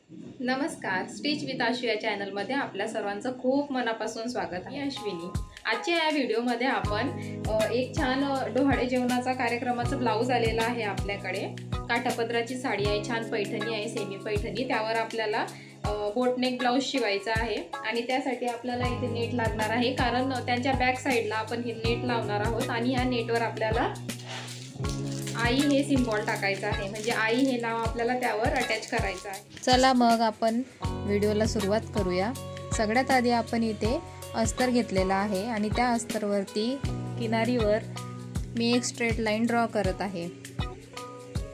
नमस्कार, stitch with Ashu या चॅनलमध्ये आपल्या सर्वांचं खूप मनापासून स्वागत आहे. अश्विनी. आजच्या या व्हिडिओमध्ये आपण एक छान डोहाळे जेवणाचा कार्यक्रमाचं ब्लाऊज आलेला आहे आपल्याकडे. काठापदराची साडी आहे, छान पैठणी आहे, सेमी पैठणी. त्यावर आपल्याला बोटनेक ब्लाऊज शिवायचा आहे आणि त्यासाठी आपल्याला इथे नेट लागणार आहे, कारण त्यांच्या बॅक साईडला आपण हे नेट लावणार आहोत आणि ह्या नेटवर आपल्याला आई हे सिम्बॉल टाकायचं आहे, म्हणजे आई हे नाव आपल्याला त्यावर अटॅच करायचं आहे. चला मग आपण व्हिडिओला सुरुवात करूया. सगळ्यात आधी आपण इथे अस्तर घेतलेला आहे आणि त्या अस्तरवरती किनारीवर मी एक स्ट्रेट लाईन ड्रॉ करत आहे.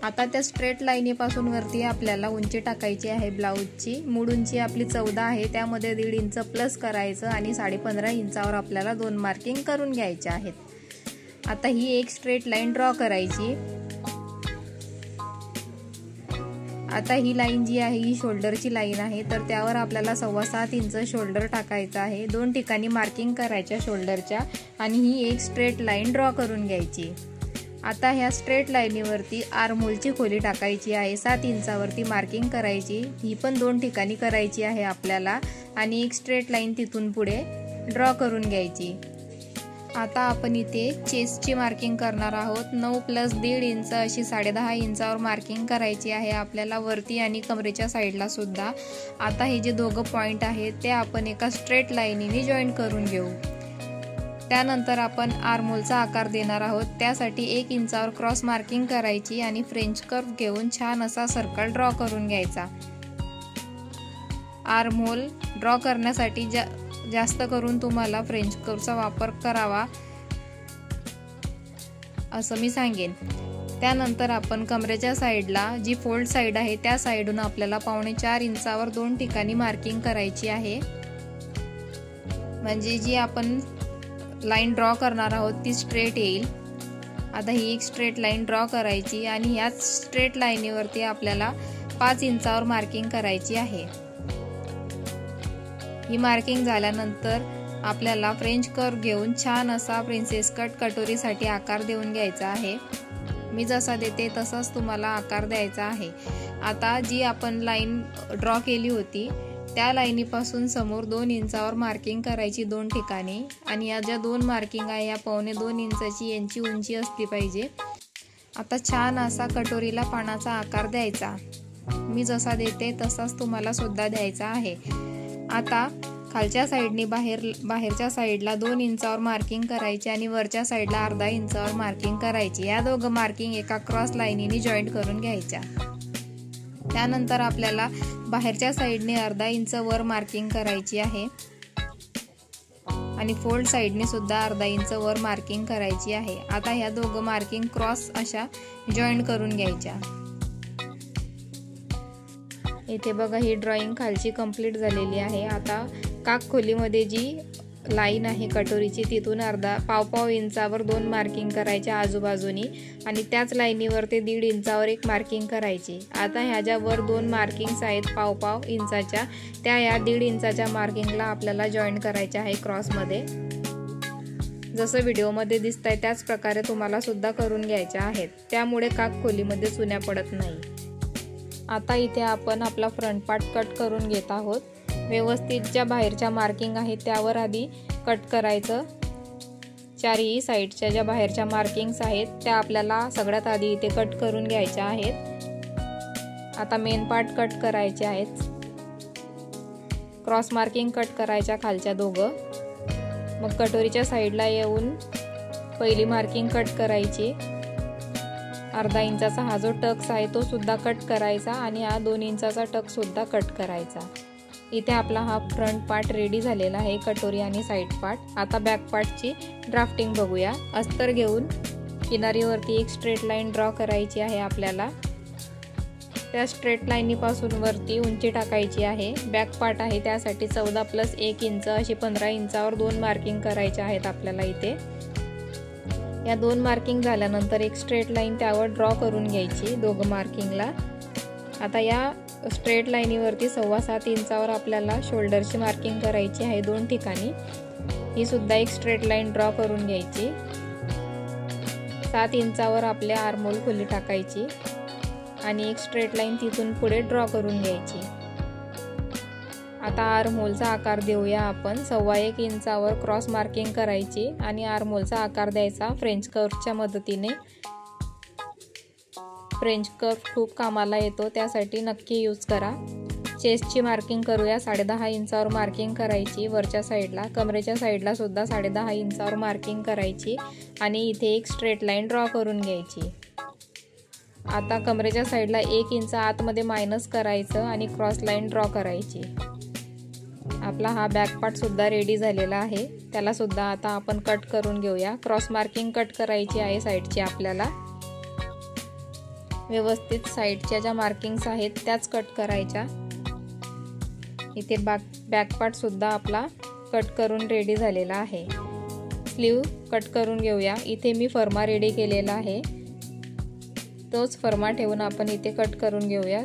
आता त्या स्ट्रेट लाईनीपासून वरती आपल्याला उंची टाकायची आहे. ब्लाऊजची मूळ उंची आपली 14 आहे, त्यामध्ये 1.5 इंच प्लस करायचं आणि 15.5 इंचावर आपल्याला 2 मार्किंग करून घ्यायचे आहेत. आता ही एक स्ट्रेट लाईन ड्रॉ करायची. आता ही लाईन जी आहे ही शोल्डरची लाईन आहे, तर त्यावर आपल्याला 7.25 इंच शोल्डर टाकायचा आहे. 2 ठिकाणी मार्किंग करायच्या शोल्डरच्या आणि ही एक स्ट्रेट लाईन ड्रॉ करून घ्यायची. आता ह्या स्ट्रेट लाईनीवरती आर्महोलची खोली टाकायची आहे. 7 इंचावरती मार्किंग करायची. ही पण 2 ठिकाणी करायची आहे आपल्याला आणि एक स्ट्रेट लाईन तिथून पुढे ड्रॉ करून घ्यायची. आता आपण इथे चेस्टची मार्किंग करणार आहोत. 9 + 1.5 इंच अशी 10.5 इंचावर मार्किंग करायची आहे आपल्याला वरती आणि कमरेच्या साईडला सुद्धा. आता हे जे दोघं पॉइंट आहेत ते आपण एका स्ट्रेट लाईनीने जॉईन करून घेऊ. त्यानंतर आपण आर्महोलचा आकार देणार आहोत. त्यासाठी 1 इंचावर क्रॉस मार्किंग करायची आणि फ्रेंच कर्व घेऊन छान असा सर्कल ड्रॉ करून घ्यायचा. आर्महोल ड्रॉ करण्यासाठी जास्त करून तुम्हाला फ्रेंच कर्वचा वापर करावा असं मी सांगेन. त्यानंतर आपण कमरेच्या साईडला जी फोल्ड साईड आहे त्या साईडून आपल्याला 4.25 इंचावर 2 ठिकाणी मार्किंग करायची आहे, म्हणजे जी आपण लाईन ड्रॉ करणार आहोत ती स्ट्रेट येईल. आता ही एक स्ट्रेट लाईन ड्रॉ करायची आणि याच स्ट्रेट लाईनीवरती आपल्याला 5 इंचावर मार्किंग करायची आहे. ही मार्किंग झाल्यानंतर आपल्याला फ्रेंच कर्व घेऊन छान असा प्रिन्सेस कट कटोरीसाठी आकार देऊन घ्यायचा आहे. मी जसा देते तसाच तुम्हाला आकार द्यायचा आहे. आता जी आपण लाईन ड्रॉ केली होती त्या लाईनीपासून समोर 2 इंचावर मार्किंग करायची 2 ठिकाणी आणि या ज्या 2 मार्किंग आहे या 1.25 इंचाची यांची उंची असली पाहिजे. आता छान असा कटोरीला पानाचा आकार द्यायचा. मी जसा देते तसाच तुम्हाला सुद्धा द्यायचा आहे. आता खालच्या साईडनी बाहेरच्या साईडला 2 इंचावर मार्किंग करायची आणि वरच्या साईडला 1/2 इंचावर मार्किंग करायची. या दोघं मार्किंग एका क्रॉस लाईनीने जॉईंट करून घ्यायच्या. त्यानंतर आपल्याला बाहेरच्या साईडने 1/2 इंच वर मार्किंग करायची आहे आणि फोल्ड साईडने सुद्धा 1/2 इंच वर मार्किंग करायची आहे. आता ह्या दोघं मार्किंग क्रॉस अशा जॉईंट करून घ्यायच्या. इथे बघा ही ड्रॉइंग खालची कंप्लीट झालेली आहे. आता काक खोलीमध्ये जी लाईन आहे कटोरीची तिथून 1/2 इंचावर 2 मार्किंग करायच्या आजूबाजूनी आणि त्याच लाईनीवर ते 1.5 इंचावर एक मार्किंग करायची. आता ह्या ज्या वर 2 मार्किंग्स आहेत 1/2 इंचाच्या त्या या 1.5 इंचाच्या मार्किंगला आपल्याला जॉईन करायच्या आहे क्रॉसमध्ये. जसं व्हिडिओमध्ये दिसतंय त्याच प्रकारे तुम्हाला सुद्धा करून घ्यायच्या आहेत, त्यामुळे काक खोलीमध्ये चुन्या पडत नाही. आता इथे आपण आपला फ्रंट पार्ट कट करून घेत आहोत. व्यवस्थित ज्या बाहेरच्या मार्किंग आहेत त्यावर आधी कट करायचं. चारही साईडच्या ज्या बाहेरच्या मार्किंग्स आहेत त्या आपल्याला सगळ्यात आधी इथे कट करून घ्यायच्या आहेत. आता मेन पार्ट कट करायचे आहेत. क्रॉस मार्किंग कट करायच्या खालच्या दोघं. मग कटोरीच्या साईडला येऊन पहिली मार्किंग कट करायची. 1/2 इंचाचा हा जो टक्स आहे तो सुद्धा कट करायचा आणि हा 2 इंचाचा टक सुद्धा कट करायचा. इथे आपला हा फ्रंट पार्ट रेडी झालेला आहे, कटोरी आणि साईड पार्ट. आता बॅक पार्टची ड्राफ्टिंग बघूया. अस्तर घेऊन किनारीवरती एक स्ट्रेट लाईन ड्रॉ करायची आहे आपल्याला. त्या स्ट्रेट लाईनीपासून वरती उंची टाकायची आहे. बॅक पार्ट आहे त्यासाठी 14 + 1 इंच अशी 15 इंचावर 2 मार्किंग करायच्या आहेत आपल्याला इथे. या 2 मार्किंग झाल्यानंतर एक स्ट्रेट लाईन त्यावर ड्रॉ करून घ्यायची दोघं मार्किंगला. आता या स्ट्रेट लाईनीवरती 7.25 इंचावर आपल्याला शोल्डरची मार्किंग करायची आहे 2 ठिकाणी. ही सुद्धा एक स्ट्रेट लाईन ड्रॉ करून घ्यायची. 7 इंचावर आपल्या आर्महोल खोली टाकायची आणि एक स्ट्रेट लाईन तिथून पुढे ड्रॉ करून घ्यायची. आता आर्महोलचा आकार देऊया आपण. 1.25 इंचावर क्रॉस मार्किंग करायची आणि आर्महोलचा आकार द्यायचा फ्रेंच कर्वच्या मदतीने. फ्रेंच कर्व खूप कामाला येतो, त्यासाठी नक्की यूज करा. चेस्टची मार्किंग करूया. 10.5 इंचावर मार्किंग करायची वरच्या साईडला. कमरेच्या साईडला सुद्धा 10.5 इंचावर मार्किंग करायची आणि इथे एक स्ट्रेट लाईन ड्रॉ करून घ्यायची. आता कमरेच्या साईडला 1 इंच आतमध्ये मायनस करायचं आणि क्रॉस लाईन ड्रॉ करायची. आपला हा बॅक पार्ट सुद्धा रेडी झालेला आहे. त्याला सुद्धा आता आपण कट करून घेऊया. क्रॉस मार्किंग कट करायची आहे साईडची आपल्याला. व्यवस्थित साईडच्या ज्या मार्किंग्स आहेत त्याच कट करायच्या. इथे बॅक पार्ट सुद्धा आपला कट करून रेडी झालेला आहे. स्लीव कट करून घेऊया. इथे मी फर्मा रेडी केलेला आहे, तोच फर्मा ठेवून आपण इथे कट करून घेऊया.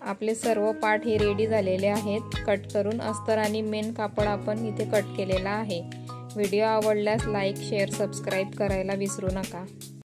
आपले सर्व पार्ट हे रेडी झालेले आहेत कट करून. अस्तर आणि मेन कापड आपण इथे कट केलेला आहे. व्हिडिओ आवडल्यास लाईक, शेअर, सबस्क्राईब करायला विसरू नका.